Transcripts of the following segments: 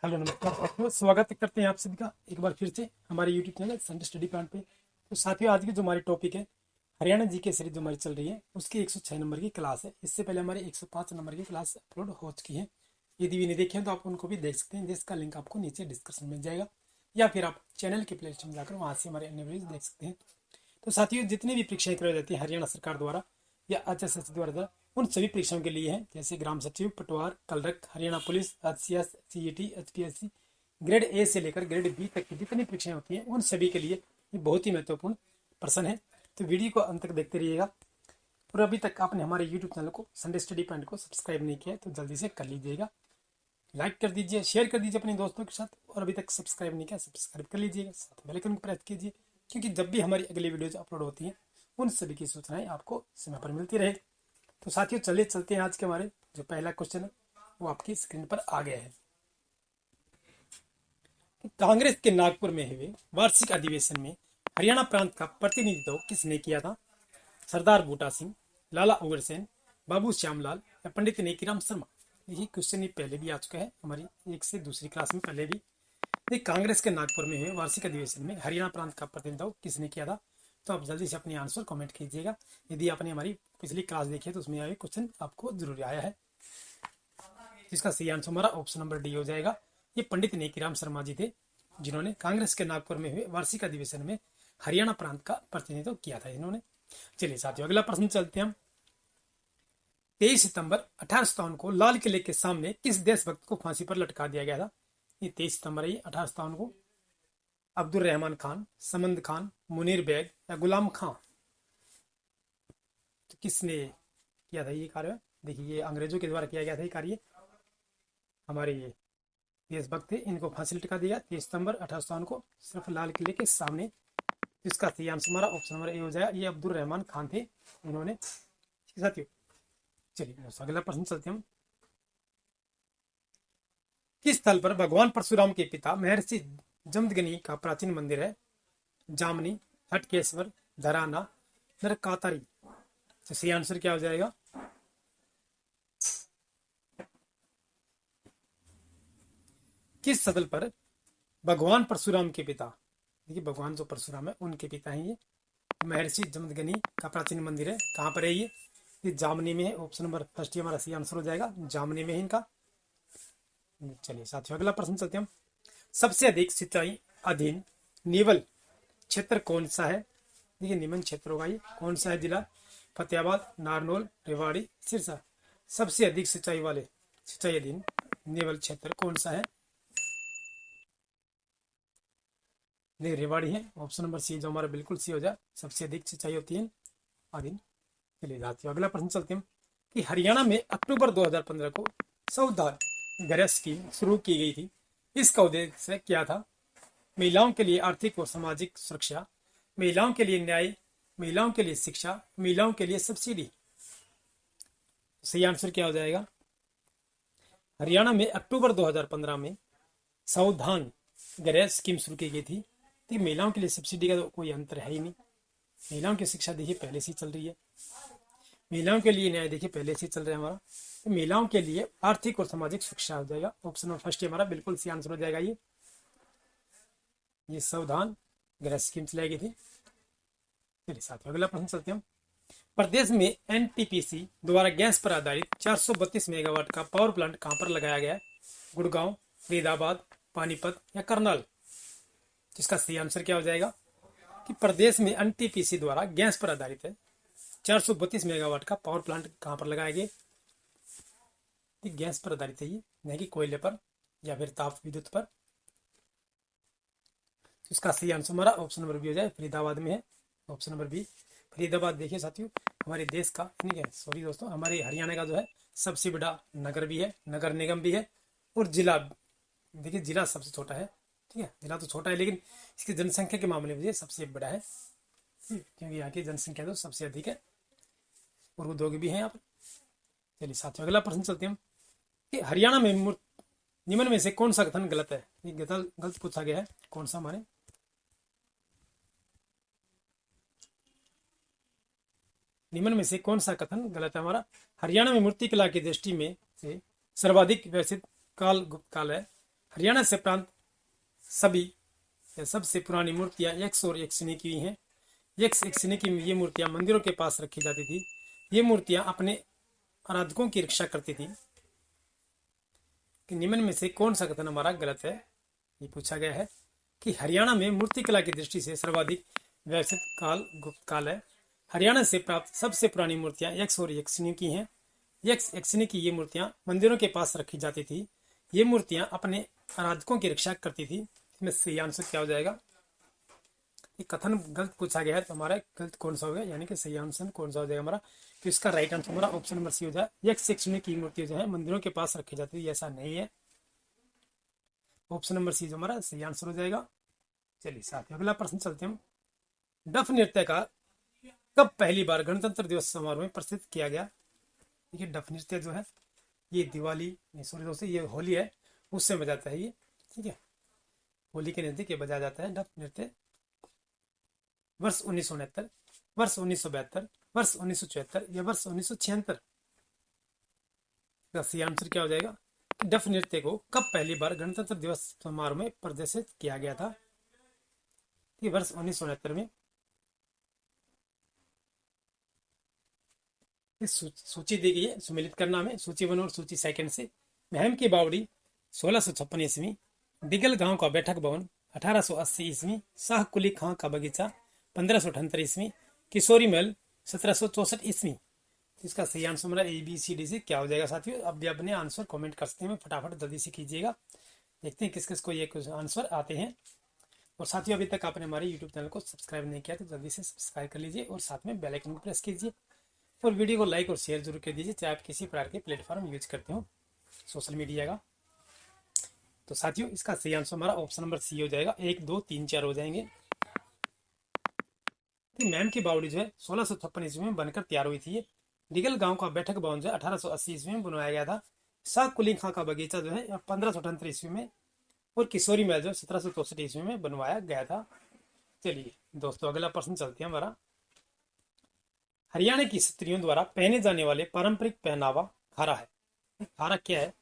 Hello नमस्कार साथियों, स्वागत करते हैं आप सभी का एक बार फिर से हमारे YouTube channel Sunday study point पे। तो साथियों, आज की जो हमारी टॉपिक है हरियाणा जी के सीरीज जो हमारी चल रही है उसकी 106 नंबर की क्लास है। इससे पहले हमारी 105 नंबर की क्लास अपलोड हो चुकी है। यदि भी नहीं देखे हैं तो आप उनको भी देख सकते हैं, जिसका लिंक आपको नीचे डिस्क्रिप्शन में मिल जाएगा, या फिर आप चैनल के प्ले लिस्ट में जाकर वहाँ से हमारे अन्य वीडियोज देख सकते हैं। तो साथियों, जितनी भी परीक्षाएं करवाई जाती हैं हरियाणा सरकार द्वारा या HSS द्वारा, उन सभी परीक्षाओं के लिए हैं, जैसे ग्राम सचिव, पटवार, clerk, Haryana police, HCS, CET, HPSC, grade A से लेकर ग्रेड बी तक की जितनी परीक्षाएं होती हैं उन सभी के लिए ये बहुत ही महत्वपूर्ण प्रश्न है। तो वीडियो को अंत तक देखते रहिएगा। और अभी तक आपने हमारे यूट्यूब चैनल को संडे स्टडी पॉइंट को सब्सक्राइब नहीं किया है तो जल्दी से कर लीजिएगा, लाइक कर दीजिए, शेयर कर दीजिए अपने दोस्तों के साथ, और अभी तक सब्सक्राइब नहीं किया सब्सक्राइब कर लीजिएगा, साथ बेल आइकन को प्रेस कीजिए, क्योंकि जब भी हमारी अगली वीडियोज अपलोड होती हैं उन सभी की सूचनाएं आपको समय पर मिलती रहे। तो साथियों, चलिए चलते हैं। आज के हमारे जो पहला क्वेश्चन है वो आपकी स्क्रीन पर आ गया है। कांग्रेस के नागपुर में हुए वार्षिक अधिवेशन में हरियाणा प्रांत का प्रतिनिधित्व किसने किया था? सरदार बूटा सिंह, लाला अग्रसेन, बाबू श्यामलाल या पंडित नेकीराम शर्मा? यही क्वेश्चन ये पहले भी आ चुका है हमारी एक से दूसरी क्लास में पहले भी। कांग्रेस के नागपुर में हुए वार्षिक अधिवेशन में हरियाणा प्रांत का प्रतिनिधित्व किसने किया था? तो आप जल्दी से अपनी आंसर कमेंट कीजिएगा। यदि आपने हमारी पिछली क्लास देखी है तो उसमें यह क्वेश्चन आपको जरूर आया है। इसका सही आंसर हमारा ऑप्शन नंबर डी हो जाएगा। ये पंडित नेकीराम शर्मा जी थे, जिन्होंने कांग्रेस के नागपुर में हुए वार्षिक अधिवेशन में हरियाणा प्रांत का प्रतिनिधित्व किया था इन्होंने। चलिए साथियों, अगला प्रश्न चलते हैं हम। 23 सितंबर 1857 को लाल किले के सामने किस देशभक्त को फांसी पर लटका दिया गया था? ये 23 सितंबर है 1857 को। अब्दुल रहमान खान, समंद खान, मुनीर बेग या गुलाम खां? तो किसने किया था ये कार्य? देखिए, ये अंग्रेजों के द्वारा किया गया था ये कार्य। हमारे ये देशभक्त थे, इनको फांसी लटका दिया 23 सितंबर 1857 को सिर्फ लाल किले के सामने। इसका सही आंसर हमारा ऑप्शन नंबर ए हो जाएगा। ये अब्दुल रहमान खान थे इन्होंने। साथियों, चलिए अगला प्रश्न चलते हैं हम। किस स्थल पर भगवान परशुराम के पिता महर्षि जमदग्नि का प्राचीन मंदिर है? जामनी, हटकेश्वर, धराना, नरकातारी? तो सही आंसर क्या हो जाएगा? किस स्थल पर भगवान परशुराम के पिता, देखिए भगवान जो परशुराम है उनके पिता हैं ये, महर्षि जमदग्नि का प्राचीन मंदिर है, कहाँ पर है ये जामनी में है। ऑप्शन नंबर फर्स्ट ही हमारा सही आंसर हो जाएगा, जामनी में है इनका। चलिए साथियों, अगला प्रश्न चलते हैं हम। सबसे अधिक सिंचाई अधीन निवल क्षेत्र कौन सा है? देखिए निमन क्षेत्र होगा ये। कौन सा है जिला? फतेहाबाद, नारनौल, रेवाड़ी, सिरसा? सबसे अधिक सिंचाई वाले सिंचाई अधीन निवल क्षेत्र कौन सा है? नहीं, रेवाड़ी है। ऑप्शन नंबर सी जो हमारा बिल्कुल सी हो जाए, सबसे अधिक सिंचाई होती है अधीन। चलिए साथियों, अगला प्रश्न चलते हैं कि हरियाणा में अक्टूबर 2015 को सावधान गृह स्कीम शुरू की गई थी। इसका उद्देश्य क्या था? महिलाओं के लिए आर्थिक और सामाजिक सुरक्षा, महिलाओं के लिए न्याय, महिलाओं के लिए शिक्षा, महिलाओं के लिए सब्सिडी? सही आंसर क्या हो जाएगा? हरियाणा में अक्टूबर 2015 में सावधान गृह स्कीम शुरू की गई थी। तो महिलाओं के लिए सब्सिडी का तो कोई अंतर है ही नहीं। महिलाओं की शिक्षा देखिए पहले से ही चल रही है, महिलाओं के लिए न्याय देखिए पहले से चल रहा है हमारा। तो महिलाओं के लिए आर्थिक और सामाजिक शिक्षा हो जाएगा। ऑप्शन नंबर फर्स्ट हमारा बिल्कुल सही आंसर हो जाएगा। ये सावधान गृह स्कीम चलाई गई थी। चलिए साथियों, अगला प्रश्न चलते हैं हम। प्रदेश में NTPC द्वारा गैस पर आधारित 432 मेगावाट का पावर प्लांट कहां पर लगाया गया है? गुड़गांव, फरीदाबाद, पानीपत या करनाल? जिसका सही आंसर क्या हो जाएगा कि प्रदेश में NTPC द्वारा गैस पर आधारित है 432 मेगावाट का पावर प्लांट कहां पर लगाया गया? गैस पर आधारित है ये, नहीं कि कोयले पर या फिर ताप विद्युत पर। इसका सही आंसर हमारा ऑप्शन नंबर बी हो जाए, फरीदाबाद में है। Option number B Faridabad. देखिए साथियों, हमारे देश का नहीं है, सॉरी दोस्तों, हमारे हरियाणा का जो है सबसे बड़ा नगर भी है, नगर निगम भी है, और जिला, देखिए जिला सबसे छोटा है। ठीक है, जिला तो छोटा है लेकिन इसकी जनसंख्या के मामले में सबसे बड़ा है, क्योंकि यहाँ की जनसंख्या तो सबसे अधिक है और उद्योग भी है यहाँ पर। चलिए साथियों, अगला प्रश्न चलते हैं कि हरियाणा में निम्न में से कौन सा कथन गलत है? ये गलत पूछा गया है, कौन सा माने? निम्न में से कौन सा कथन गलत है हमारा? हरियाणा में मूर्ति कला की दृष्टि में से सर्वाधिक विकसित काल गुप्त काल है। हरियाणा से प्रांत सभी या सबसे पुरानी मूर्तियां यक्ष और यक्षिणी की हैं। यक्ष यक्षिणी की ये मूर्तियां मंदिरों के पास रखी जाती थी। ये मूर्तियां अपने आराधकों की रक्षा करती थी। कि निम्न में से कौन सा कथन हमारा गलत है, ये पूछा गया है कि हरियाणा में मूर्तिकला की दृष्टि से सर्वाधिक विकसित काल गुप्त काल है। हरियाणा से प्राप्त सबसे पुरानी मूर्तियां यक्ष और यक्षिणी की हैं। यक्ष यक्षिणी की ये मूर्तियां मंदिरों के पास रखी जाती थी। ये मूर्तियां अपने आराधकों की रक्षा करती थी। इसमें सही आंसर क्या हो जाएगा? ये कथन गलत पूछा गया है तो हमारा गलत कौन सा हो गया, यानी कि सही आंसर कौन सा हो जाएगा हमारा? तो इसका राइट आंसर हमारा ऑप्शन नंबर सी हो जाए। यक्ष यक्षिणी की मूर्ति जो है मंदिरों के पास रखी जाती है, ऐसा नहीं है। ऑप्शन नंबर सी जो हमारा सही आंसर हो जाएगा। चलिए साथियों अगला प्रश्न चलते हैं। डफ नृत्य का कब पहली बार गणतंत्र दिवस समारोह में प्रस्तुत किया गया? देखिए डफ नृत्य जो है ये दिवाली, सॉरी दोस्तों, ये होली है उससे बजाता है ये, ठीक है, होली के नजदीक ये बजाया जाता है डफ नृत्य। वर्ष 1969, वर्ष 1972, वर्ष 1974 या वर्ष 1976? सही आंसर क्या हो जाएगा? डफ नृत्य को कब पहली बार गणतंत्र दिवस समारोह में प्रदर्शित किया गया था? कि वर्ष 1969 में। इस सूची दी गई है, सुमेलित करना में सूची 1 और सूची 2 से। महम की बावड़ी 1656 ईस्वी, डिगल गांव का बैठक भवन 1880 ईस्वी, शाह कुली खां का बगीचा 1578 ईस्वी, किशोरी महल 1764 ईस्वी। इसका सही आंसर हमारा ABCD से क्या हो जाएगा साथियों? अब भी अपने आंसर कमेंट कर सकते हैं, फटाफट जल्दी से कीजिएगा। देखते हैं किस किस को ये कुछ आंसर आते हैं। और साथियों अभी तक आपने हमारे YouTube चैनल को सब्सक्राइब नहीं किया तो जल्दी से सब्सक्राइब कर लीजिए और साथ में बेल आइकन को प्रेस कीजिए और वीडियो को लाइक और शेयर जरूर कर दीजिए, चाहे आप किसी प्रकार के प्लेटफॉर्म यूज करते हो सोशल मीडिया का। तो साथियों इसका सही आंसर हमारा ऑप्शन नंबर सी हो जाएगा। 1 2 3 4 हो जाएंगे। मैम की बावड़ी जो है 1656 ईस्वी में बनकर तैयार हुई थी। डिगल गांव का बैठक भवन जो है 1880 ईस्वी में बनवाया गया था। शाह कुली खां का बगीचा जो है 1578 ईस्वी में, और किशोरी महल जो 1764 ईस्वी में बनवाया गया था। चलिए दोस्तों अगला प्रश्न चलते हैं हमारा। हरियाणा की स्त्रियों द्वारा पहने जाने वाले पारंपरिक पहनावा खारा है। खारा क्या है?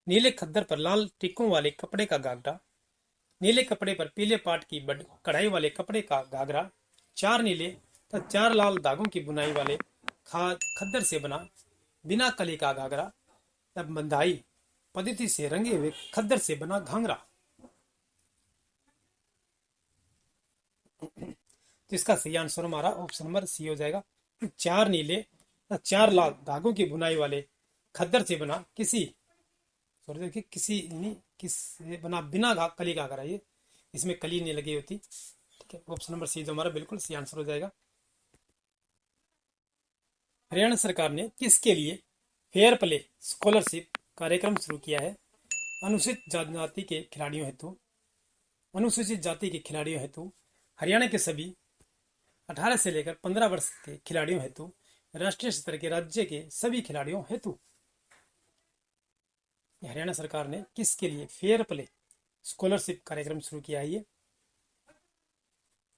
नीले खद्दर पर लाल टिक्कों वाले कपड़े का घाघरा, नीले कपड़े पर पीले पाट की कढ़ाई वाले कपड़े का घाघरा, 4 नीले तथा 4 लाल धागों की बुनाई वाले खद्दर से बना बिना कली का घाघरा, तब बंधाई पद्धति से रंगे हुए खद्दर से बना घाघरा। तो इसका सही आंसर हमारा ऑप्शन नंबर सी हो जाएगा। 4 नीले 4 लाल धागों की बुनाई वाले खद्दर से बना किसी नहीं किस बना बिना कली का घाघरा, ये इसमें कली नहीं लगी होती, ठीक है। ऑप्शन नंबर सी जो हमारा बिल्कुल सही आंसर हो जाएगा। हरियाणा सरकार ने किसके लिए फेयर प्ले स्कॉलरशिप कार्यक्रम शुरू किया है? अनुसूचित जाति के खिलाड़ियों हेतु, अनुसूचित जाति के खिलाड़ियों हेतु, हरियाणा के सभी 18 से लेकर 15 वर्ष के खिलाड़ियों हेतु, राष्ट्रीय स्तर के राज्य के सभी खिलाड़ियों हेतु। हरियाणा सरकार ने किसके लिए फेयर प्ले स्कॉलरशिप कार्यक्रम शुरू किया है? ये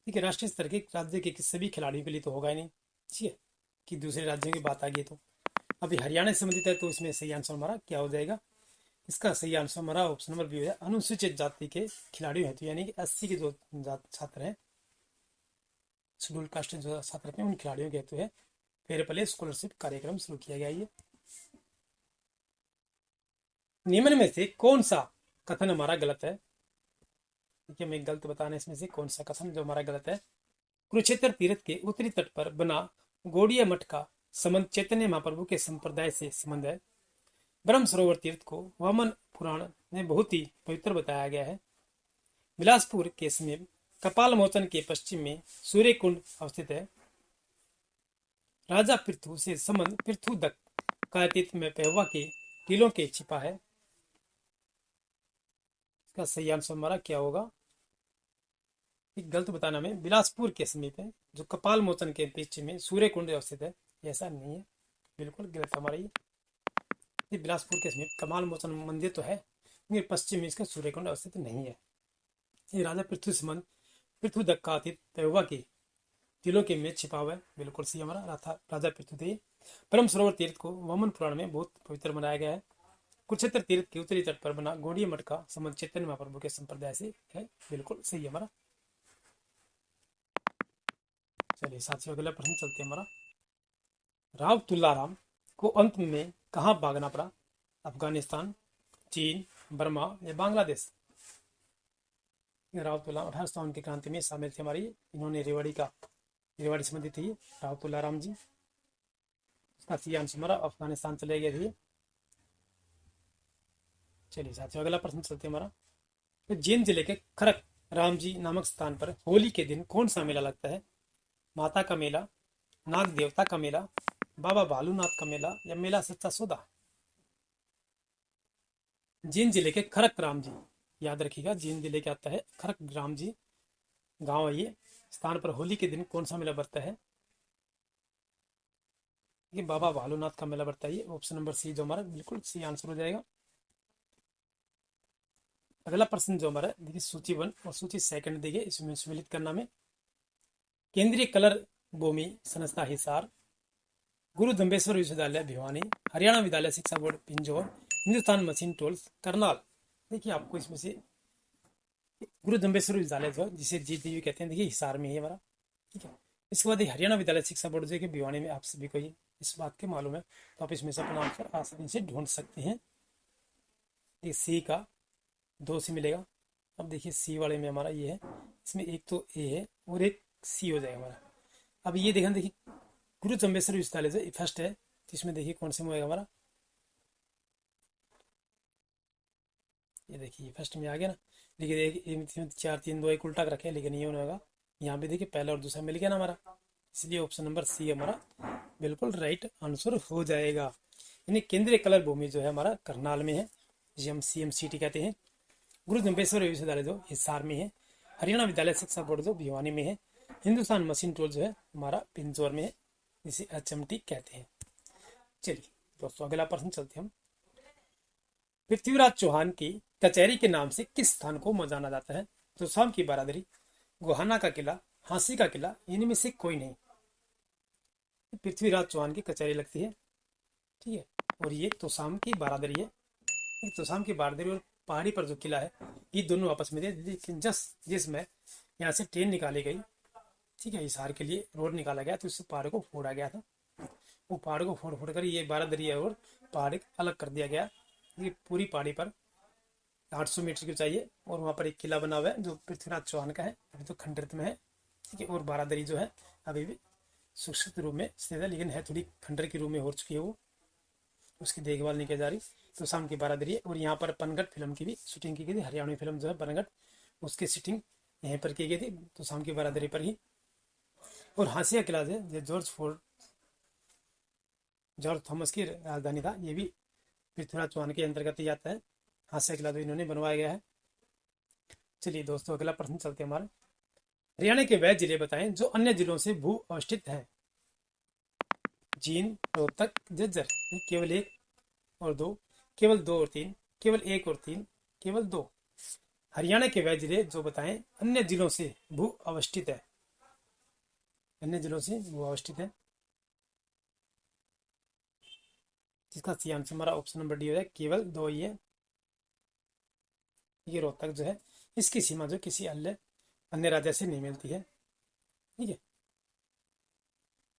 ठीक है, राष्ट्रीय स्तर के राज्य के सभी खिलाड़ियों के लिए तो होगा ही नहीं, ठीक है, कि दूसरे राज्यों की बात आ गई। तो अभी हरियाणा से संबंधित है तो इसमें सही आंसर हमारा क्या हो जाएगा? इसका सही आंसर हमारा ऑप्शन नंबर बी हो जाएगा, अनुसूचित जाति के खिलाड़ियों हेतु, यानी कि 80 के जो छात्र हैं, शेड्यूल कास्ट जो छात्र हैं, उन खिलाड़ियों के हेतु है फेयर प्ले स्कॉलरशिप कार्यक्रम शुरू किया गया। ये निम्न में से कौन सा कथन हमारा गलत है? देखिए मैं गलत बताना इसमें से कौन सा कथन जो हमारा गलत है। कुरुक्षेत्र तीर्थ के उत्तरी तट पर बना गौड़िया मठ का संबंध चैतन्य महाप्रभु के संप्रदाय से संबंध है। ब्रह्म सरोवर तीर्थ को वामन पुराण में बहुत ही पवित्र बताया गया है। बिलासपुर के समीप कपाल मोचन के पश्चिम में सूर्य कुंड अवस्थित है। राजा पृथु से संबंध पृथु दक का अतीत में पेहवा के टीलों के छिपा है। इसका सही आंसर हमारा क्या होगा? गलत बताना में बिलासपुर के समीप है, जो कपाल मोचन के पश्चिम में सूर्य कुंड अवस्थित है, ऐसा नहीं है, बिल्कुल गलत हमारा ये बिलासपुर के समीप कपाल मोचन मंदिर तो है, लेकिन पश्चिम में इसका सूर्य कुंड अवस्थित नहीं है। ये राजा पृथु संबंध पृथु दक का अतीत पेहवा के टीलों के में छिपा हुआ है, बिल्कुल सही हमारा राजा पृथु थे। ब्रह्म सरोवर तीर्थ को वामन पुराण में बहुत पवित्र बनाया गया है। कुरुक्षेत्र तीर्थ के उत्तरी तट पर बना गौड़ीय मठ का संबंध चैतन्य महाप्रभु के संप्रदाय से है। बिल्कुल सही है हमारा। चलिए साथियों अगला प्रश्न चलते हैं हमारा। राव तुलाराम को अंत में कहाँ भागना पड़ा? अफगानिस्तान, चीन, बर्मा या बांग्लादेश? राव तुलाराम 1857 की क्रांति में शामिल थे हमारी। इन्होंने रेवाड़ी संबंधी थी राव तुलाराम जी। इसका सही आंसर हमारा अफगानिस्तान चले गए थे। चलिए साथियों अगला प्रश्न चलते हैं हमारा। तो जींद जिले के खरक राम जी नामक स्थान पर होली के दिन कौन सा मेला लगता है? माता का मेला, नाग देवता का मेला, बाबा भालूनाथ का मेला या मेला सच्चा सौदा? जींद जिले के खरक राम जी, याद रखिएगा जींद जिले के आता है खरक राम जी गांव है ये। स्थान पर होली के दिन कौन सा मेला बढ़ता है? ये बाबा भालूनाथ का मेला बढ़ता है। ये ऑप्शन नंबर सी जो हमारा बिल्कुल सी आंसर हो जाएगा। अगला प्रश्न जो हमारा देखिए सूची 1 और सूची 2 देखिए इसमें सम्मिलित करना में। केंद्रीय कलर भूमि संस्था हिसार, गुरु दम्बेश्वर विश्वविद्यालय भिवानी, हरियाणा विद्यालय शिक्षा board Pinjore, Hindustan machine tools Karnal. देखिए आपको इसमें से गुरु दम्बेश्वर विद्यालय जो जिसे जीटीवी कहते हैं देखिए हिसार में है हमारा। ठीक है, इसके बाद हरियाणा विद्यालय शिक्षा बोर्ड जो कि भिवानी में। आप सभी को ये इस बात के मालूम है तो आप इसमें से अपना आंसर आसानी से ढूंढ सकते हैं। ये सी का 2 से मिलेगा। अब देखिए सी वाले में हमारा ये है, इसमें एक तो ए है और एक सी हो जाएगा हमारा। अब ये देखिए गुरु दम्बेश्वर विश्वविद्यालय जो फर्स्ट है तो इसमें देखिए कौन से में होगा हमारा। ये देखिए फर्स्ट में आ गया ना। लेकिन 4 3 2 1 उल्टा रखे लेकिन ये होगा। यहाँ पे देखिए पहला और दूसरा मिल गया ना हमारा, इसलिए ऑप्शन नंबर सी हमारा बिल्कुल राइट आंसर हो जाएगा। यानी केंद्रीय कलर भूमि जो है हमारा करनाल में है, जिसे हम CMCT कहते हैं। गुरु दम्बेश्वर विश्वविद्यालय जो हिसार में है, हरियाणा विद्यालय शिक्षा बोर्ड जो भिवानी में है, हिंदुस्तान मशीन टूल जो है हमारा पिंजौर में है, जिसे HMT कहते हैं। चलिए दोस्तों अगला प्रश्न चलते हैं हम। पृथ्वीराज चौहान की कचहरी के नाम से किस स्थान को जाना जाता है? तोशाम की बारादरी, गोहाना का किला, हांसी का किला, इनमें से कोई नहीं। पृथ्वीराज चौहान की कचहरी लगती है। ठीक है, और ये तोशाम की बारादरी है। तोशाम की बारादरी और पहाड़ी पर जो किला है ये दोनों आपस में थे। लेकिन जिसमें यहाँ से ट्रेन निकाली गई, ठीक है, हिसार के लिए रोड निकाला गया तो इस पहाड़ को फोड़ा गया था। वो पहाड़ को फोड़ कर ये बारादरी और पहाड़ अलग कर दिया गया। ये पूरी पहाड़ी पर 800 मीटर की ऊंचाई है और वहाँ पर एक किला बना हुआ है जो पृथ्वीराज चौहान का है, अभी तो खंडरित में है। ठीक है, और बारादरी जो है अभी भी सुरक्षित रूप में स्थित है, लेकिन है थोड़ी खंडर के रूप में हो चुकी है, वो उसकी देखभाल नहीं की जा रही। तो शाम की बारादरी है। और यहाँ पर पनघट फिल्म की भी शूटिंग की गई थी। हरियाणवी फिल्म जो है पनघट, उसकी शूटिंग यहीं पर की गई थी, तो शाम की बारादरी पर ही। और हांसिया किला जो जॉर्ज थॉमस की राजधानी था, ये भी पृथ्वीराज चौहान के अंतर्गत ही आता है। हांसिया किला जो इन्होंने बनवाया गया है। चलिए दोस्तों अगला प्रश्न चलते हैं हमारे। हरियाणा के वह जिले बताएं जो अन्य जिलों से भू अवस्थित हैं? जींद, रोहतक, झज्जर। केवल 1 और 2, केवल 2 और 3, केवल 1 और 3, केवल 2। हरियाणा के वह जिले जो बताएं अन्य जिलों से भू अवस्थित है। अन्य जिलों से भू अवस्थित है, जिसका सही आंसर हमारा ऑप्शन नंबर डी हो जाए, केवल 2 ही है। ये रोहतक जो है इसकी सीमा जो किसी अन्य राज्य से नहीं मिलती है। ठीक है,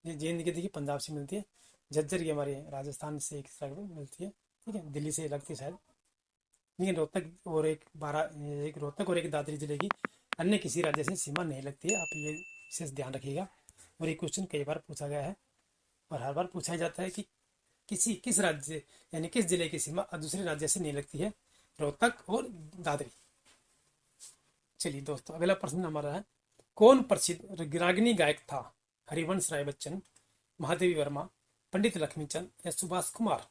ये जींद की देखिए पंजाब से मिलती है। झज्जर की हमारे राजस्थान से एक साइड में मिलती है। ठीक है, दिल्ली से लगती है शायद। लेकिन एक रोहतक और एक दादरी जिले की अन्य किसी राज्य से सीमा नहीं लगती है। आप ये विशेष ध्यान रखिएगा। और ये क्वेश्चन कई बार पूछा गया है और हर बार पूछा जाता है कि किस राज्य यानी किस जिले की सीमा दूसरे राज्य से नहीं लगती है? रोहतक और दादरी। चलिए दोस्तों अगला प्रश्न हमारा है, कौन प्रसिद्ध रागिनी गायक था? हरिवंश राय बच्चन, महादेवी वर्मा, पंडित लक्ष्मीचंद या सुभाष कुमार?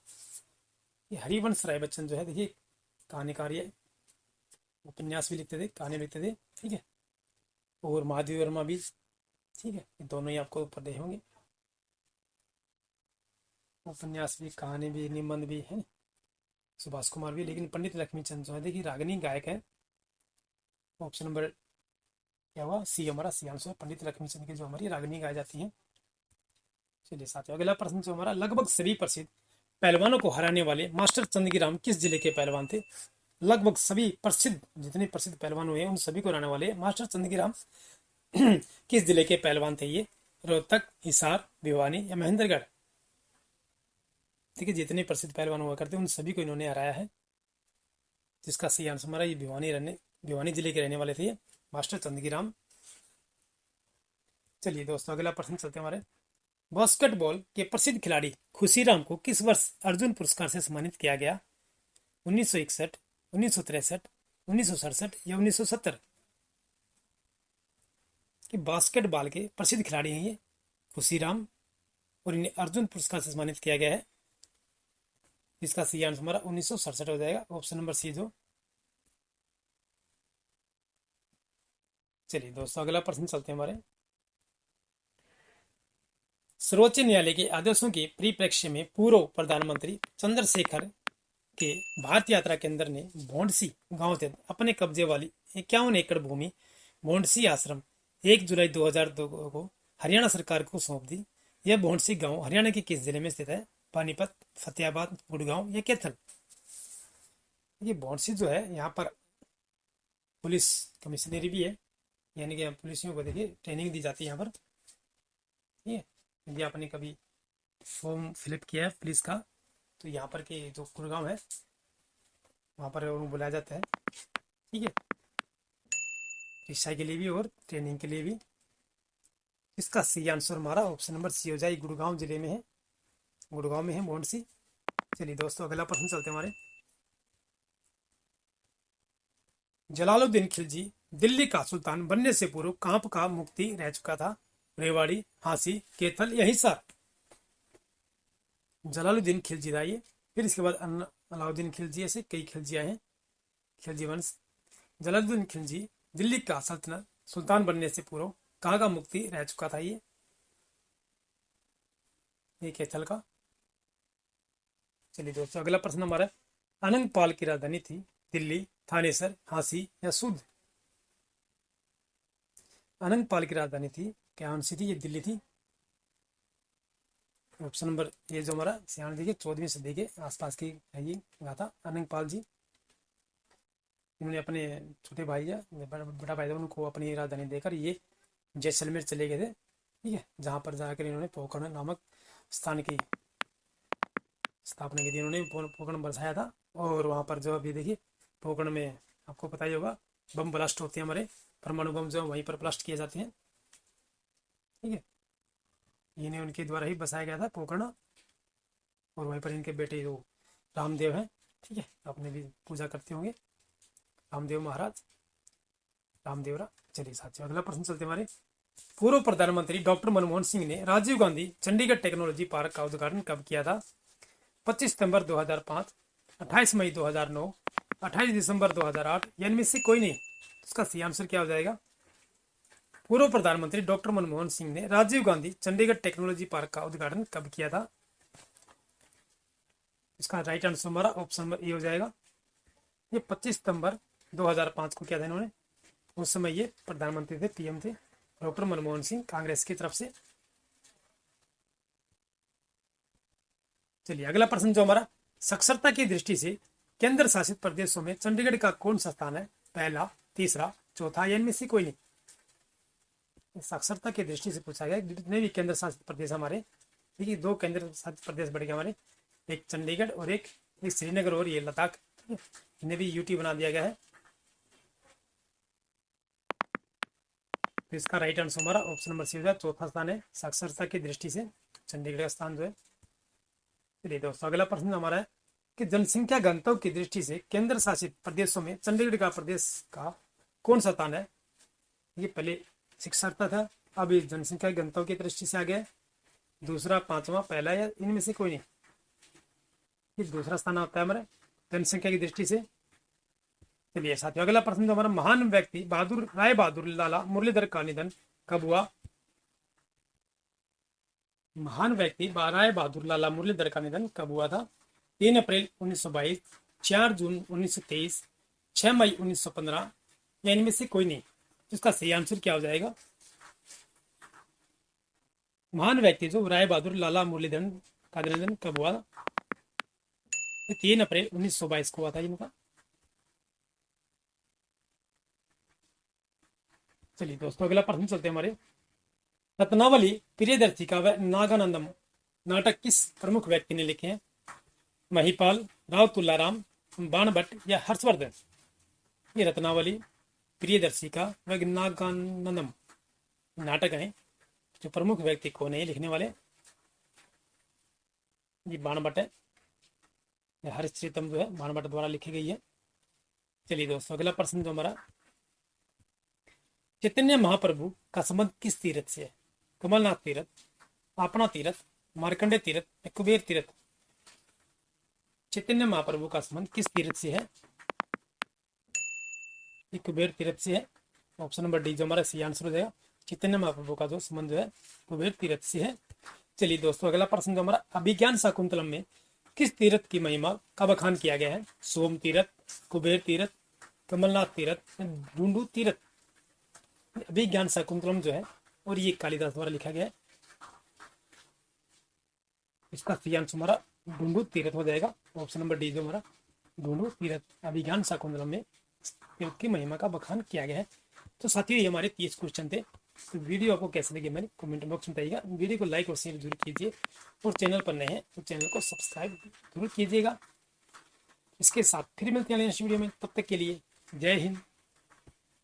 ये हरिवंश राय बच्चन जो है देखिए कहानीकार है, उपन्यास भी लिखते थे, कहानी लिखते थे। ठीक है, और महादेवी वर्मा भी। ठीक है, ये दोनों ही आपको पढ़े होंगे, उपन्यास भी, कहानी भी, निबंध भी है। सुभाष कुमार भी। लेकिन पंडित लक्ष्मीचंद जो है देखिए रागिनी गायक है। ऑप्शन नंबर क्या हुआ? सी हमारा सी आंसर। पंडित लक्ष्मीचंद की जो हमारी रागिनी गाई जाती है। चलिए साथियों अगला प्रश्न जो हमारा, लगभग सभी प्रसिद्ध पहलवानों को हराने वाले मास्टर चंदगीराम किस जिले के पहलवान थे? लगभग सभी प्रसिद्ध, जितने प्रसिद्ध पहलवान हुए उन सभी को हराने वाले मास्टर चंदगीराम किस जिले के पहलवान थे? ये रोहतक, हिसार, भिवानी या महेंद्रगढ़? ठीक है, जितने प्रसिद्ध पहलवान हुआ करते उन सभी को इन्होंने हराया है। जिसका सही आंसर हमारा ये भिवानी जिले के रहने वाले थे ये मास्टर चंदगीराम। चलिए दोस्तों, अगला प्रश्न चलते हैं हमारे। बास्केटबॉल के प्रसिद्ध खिलाड़ी खुशीराम को किस वर्ष अर्जुन पुरस्कार से सम्मानित किया गया? 1961, 1963, 1967 या 1970? कि बास्केटबॉल के प्रसिद्ध खिलाड़ी हैं ये खुशीराम, और इन्हें अर्जुन पुरस्कार से सम्मानित किया गया है। इसका सही आंसर हमारा 1967 हो जाएगा, ऑप्शन नंबर सी जो। चलिए दोस्तों, अगला प्रश्न चलते हैं हमारे। सर्वोच्च न्यायालय के आदेशों के परिप्रेक्ष्य में पूर्व प्रधानमंत्री चंद्रशेखर के भारत यात्रा केंद्र ने भोंडसी गांव स्थित अपने कब्जे वाली 51 एकड़ भूमि भोंडसी आश्रम 1 जुलाई 2002 को हरियाणा सरकार को सौंप दी। यह भोंडसी गांव हरियाणा के किस जिले में स्थित है? पानीपत, फतेहाबाद, गुड़गांव या कैथल? ये भोंडसी जो है यहाँ पर पुलिस कमिश्नरी भी है, यानी कि पुलिसियों को देखिए ट्रेनिंग दी जाती है यहाँ पर। ठीक है, यदि आपने कभी फॉर्म फिलअप किया है पुलिस का तो यहाँ पर के जो गुड़गांव है वहाँ पर उनको बुलाया जाता है। ठीक है, शिक्षा के लिए भी और ट्रेनिंग के लिए भी। इसका सही आंसर हमारा ऑप्शन नंबर सी हो जाए, गुड़गांव जिले में है, गुड़गांव में है भोंडसी। चलिए दोस्तों, अगला प्रश्न चलते हैं हमारे। जलालुद्दीन खिलजी दिल्ली का सुल्तान बनने से पूर्व कहाँ का मुक्ति रह चुका था? रेवाड़ी, झांसी, कैथल या हिसार? जलालुद्दीन खिलजी था ये। फिर इसके बाद अलाउद्दीन खिलजी, ऐसे कई खिलजियां हैं, खिलजी वंश। जलालुद्दीन खिलजी दिल्ली का सल्तनत सुल्तान बनने से पूर्व कहाँ का मुक्ति रह चुका था? ये कैथल का। चलिए दोस्तों, अगला प्रश्न हमारा। अनंगपाल की राजधानी थी दिल्ली, थानेसर, झांसी या सूद? अनंगपाल की राजधानी थी क्या कौन सी थी? ये दिल्ली थी। ऑप्शन नंबर ये जो हमारा सियान देखिए 14वीं सदी के आसपास की है ये गाथा। अनंगपाल जी, इन्होंने अपने छोटे भाई या बड़ा भाई था उनको अपनी राजधानी देकर ये जैसलमेर चले गए थे। ठीक है, जहाँ पर जाकर इन्होंने पोखरण नामक स्थान की स्थापना की थी। इन्होंने पोखरण बरसाया था, और वहाँ पर जो अभी देखिए पोखरण में आपको पता ही होगा बम ब्लास्ट होते हैं, हमारे परमाणु बम जो वहीं पर ब्लास्ट किए जाते हैं। ठीक है, इन्हें उनके द्वारा ही बसाया गया था पोखरण, और वहीं पर इनके बेटे जो रामदेव हैं, ठीक है, आपने भी पूजा करते होंगे रामदेव महाराज, रामदेवरा। चलिए साथियों, अगला प्रश्न चलते हमारे। पूर्व प्रधानमंत्री डॉक्टर मनमोहन सिंह ने राजीव गांधी चंडीगढ़ टेक्नोलॉजी पार्क का उद्घाटन कब किया था? 25 सितंबर 2005, 28 मई 2009, 28 दिसंबर 2008 या इनमें से कोई नहीं? इसका सही आंसर क्या हो जाएगा? पूर्व प्रधानमंत्री डॉक्टर मनमोहन सिंह ने राजीव गांधी चंडीगढ़ टेक्नोलॉजी पार्क का उद्घाटन कब किया था? इसका राइट आंसर हमारा ऑप्शन नंबर ए हो जाएगा। ये 25 सितंबर 2005 को किया था इन्होंने। उस समय ये प्रधानमंत्री थे, पीएम थे डॉक्टर मनमोहन सिंह, कांग्रेस की तरफ से। चलिए अगला प्रश्न जो हमारा, साक्षरता की दृष्टि से केंद्र शासित प्रदेशों में चंडीगढ़ का कौन सा स्थान है? पहला, तीसरा, चौथा या इनमें से कोई नहीं? साक्षरता की दृष्टि से पूछा गया। जितने भी केंद्र शासित प्रदेश हमारे, देखिए 2 केंद्र शासित प्रदेश बढ़ गए हमारे, एक चंडीगढ़ और एक श्रीनगर और ये लद्दाख, इन्हें भी यूटी बना दिया गया है। तो इसका राइट आंसर हमारा ऑप्शन नंबर सी हो जाए, चौथा स्थान है साक्षरता की दृष्टि से चंडीगढ़ का स्थान जो है। चलिए दोस्तों, अगला प्रश्न हमारा है कि जनसंख्या घनत्व की दृष्टि से केंद्र शासित प्रदेशों में चंडीगढ़ का प्रदेश का कौन सा स्थान है? ये पहले साक्षरता था, अब जनसंख्या घनत्व की दृष्टि से आ गया। दूसरा, पांचवा, पहला या इनमें से कोई नहीं? ये दूसरा स्थान आता है हमारे जनसंख्या की दृष्टि से। चलिए साथियों, अगला प्रश्न जो हमारा, महान व्यक्ति राय बहादुर लाला मुरलीधर का निधन कब हुआ? महान व्यक्ति राय बहादुर लाला मुरलीधर का निधन कब हुआ था? 3 अप्रैल 1922, 4 जून 1923, 6 मई 1915 या इनमें से कोई नहीं? इसका सही आंसर क्या हो जाएगा? महान व्यक्ति जो राय बहादुर लाला मुरलीधर का निधन कब हुआ? ये 3 अप्रैल 1922 को हुआ था इनका। चलिए दोस्तों अगला प्रश्न चलते हैं हमारे। रत्नावली प्रियदर्शी व नागानंदम नाटक किस प्रमुख व्यक्ति ने लिखे हैं? महिपाल, राव तुलाराम, बाणभट्ट या हर्षवर्धन? ये रत्नावली, प्रियदर्शिका व नागानंदम नाटक हैं जो प्रमुख व्यक्ति कौन है लिखने वाले? ये बाणभट्ट है, हरिश्चरितम जो है बाणभट्ट द्वारा लिखी गई है। चलिए दोस्तों अगला प्रश्न जो हमारा, चैतन्य महाप्रभु का संबंध किस तीर्थ से है? कमलनाथ तीर्थ, आपना तीर्थ, मार्कंडे तीर्थ या कुबेर तीर्थ? चैतन्य महाप्रभु का संबंध किस तीर्थ से है? ये कुबेर तीर्थ से है। ऑप्शन नंबर डी जो हमारा सही आंसर हो जाएगा। चैतन्य महाप्रभु का जो संबंध जो है कुबेर तीर्थ से है। चलिए दोस्तों अगला प्रश्न जो हमारा, अभिज्ञान शाकुंतलम में किस तीर्थ की महिमा का बखान किया गया है? सोम तीर्थ, कुबेर तीर्थ, कमलनाथ तीर्थ, डूंडू तीर्थ? अभिज्ञान शाकुंतलम जो है और ये कालिदास द्वारा लिखा गया है। इसका सही आंसर हमारा डूंडू तीर्थ हो जाएगा। ऑप्शन नंबर डी जो हमारा डूंडू तीर्थ अभिज्ञान शाकुंतलम में तीर्थ की महिमा का बखान किया गया है। तो साथियों ये हमारे 30 क्वेश्चन थे। तो वीडियो आपको कैसे लगे मैंने कमेंट बॉक्स में बताइएगा। वीडियो को लाइक और शेयर जरूर कीजिए और चैनल पर नए हैं तो चैनल को सब्सक्राइब जरूर कीजिएगा। इसके साथ फिर मिलते हैं नेक्स्ट वीडियो में, तब तक के लिए जय हिंद।